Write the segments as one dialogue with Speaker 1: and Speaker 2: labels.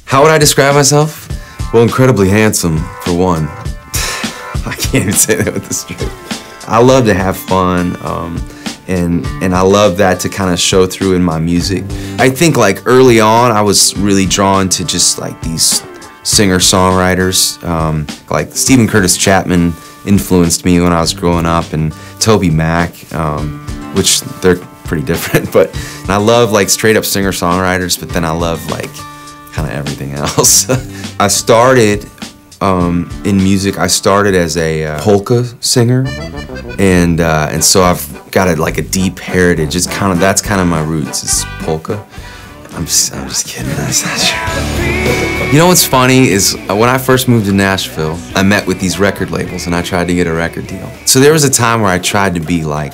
Speaker 1: How would I describe myself? Well, incredibly handsome, for one. I can't even say that with a straight. I love to have fun, and I love that to kind of show through in my music. I think like early on, I was really drawn to just like these singer-songwriters. Like Stephen Curtis Chapman influenced me when I was growing up, and Toby Mac, which they're pretty different, but I love like straight up singer-songwriters, but then I love like kind of everything else. I started in music. I started as a polka singer, and so I've got like a deep heritage. It's that's kind of my roots is polka. I'm just kidding. That's not true. You know what's funny is when I first moved to Nashville, I met with these record labels and I tried to get a record deal. So there was a time where I tried to be like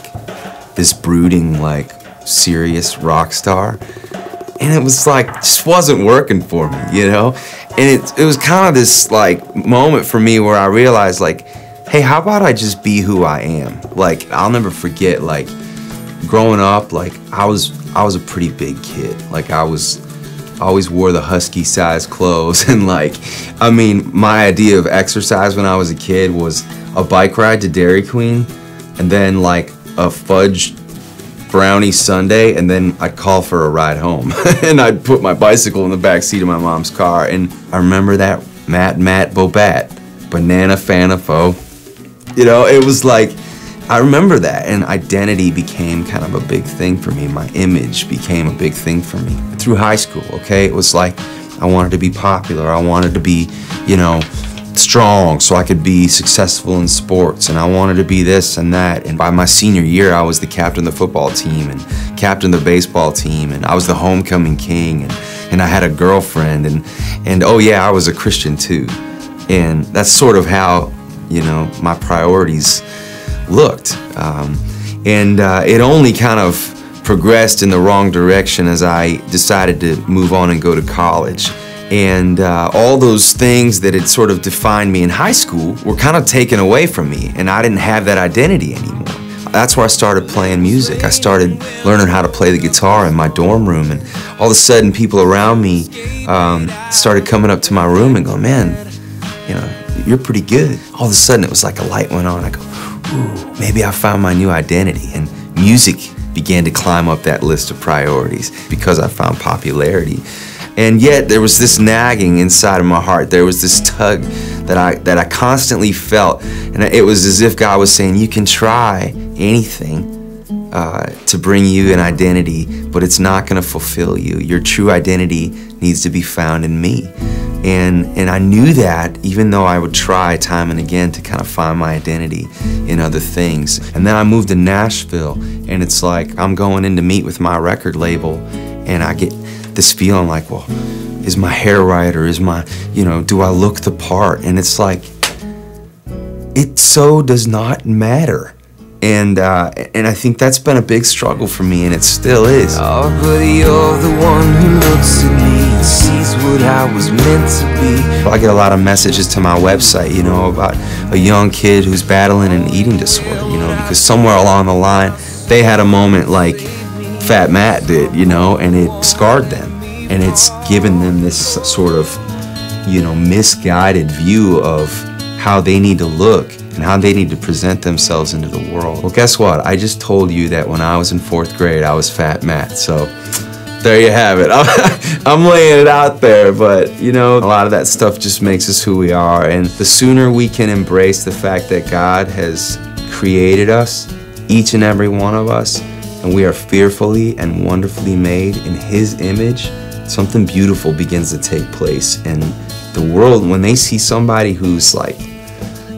Speaker 1: this brooding, like serious rock star, and it was like just wasn't working for me, you know. And it was kind of this like moment for me where I realized like, hey, how about I just be who I am? Like I'll never forget like growing up, like I was a pretty big kid. Like I always wore the husky size clothes, and like, I mean, my idea of exercise when I was a kid was a bike ride to Dairy Queen, and then like a fudge brownie sundae, and then I'd call for a ride home. And I'd put my bicycle in the back seat of my mom's car, and I remember that Matt Bobat, banana fana fo. You know, it was like, I remember that, and identity became kind of a big thing for me. My image became a big thing for me. Through high school, okay, it was like I wanted to be popular. I wanted to be, you know, strong so I could be successful in sports, and I wanted to be this and that. And by my senior year, I was the captain of the football team and captain of the baseball team, and I was the homecoming king, and I had a girlfriend, and oh yeah, I was a Christian too. And that's sort of how, you know, my priorities looked. It only kind of progressed in the wrong direction as I decided to move on and go to college. And all those things that had sort of defined me in high school were kind of taken away from me, and I didn't have that identity anymore. That's where I started playing music. I started learning how to play the guitar in my dorm room, and all of a sudden people around me started coming up to my room and going, man, you know, you're pretty good. All of a sudden it was like a light went on. I go, ooh, maybe I found my new identity. And music began to climb up that list of priorities because I found popularity. And yet there was this nagging inside of my heart. There was this tug that I constantly felt. And it was as if God was saying, you can try anything to bring you an identity, but it's not gonna fulfill you. Your true identity needs to be found in me. And I knew that, even though I would try time and again to kind of find my identity in other things. And then I moved to Nashville, and it's like I'm going in to meet with my record label, and I get this feeling like, well, is my hair right, or is my, you know, do I look the part? And it's like, it so does not matter. And I think that's been a big struggle for me, and it still is.
Speaker 2: Oh, but you're the one who looks at me and sees what I was meant to be.
Speaker 1: I get a lot of messages to my website, you know, about a young kid who's battling an eating disorder, you know, because somewhere along the line, they had a moment like Fat Matt did, you know, and it scarred them. And it's given them this sort of, you know, misguided view of how they need to look and how they need to present themselves into the world. Well, guess what? I just told you that when I was in 4th grade, I was Fat Matt. So there you have it. I'm laying it out there, but you know, a lot of that stuff just makes us who we are. And the sooner we can embrace the fact that God has created us, each and every one of us, and we are fearfully and wonderfully made in His image, something beautiful begins to take place. And the world, when they see somebody who's like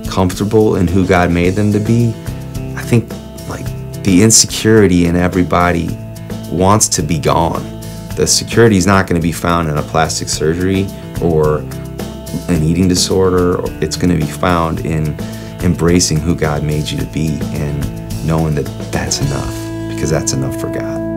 Speaker 1: comfortable in who God made them to be, I think like the insecurity in everybody wants to be gone. The security is not going to be found in a plastic surgery or an eating disorder. It's going to be found in embracing who God made you to be and knowing that that's enough, because that's enough for God.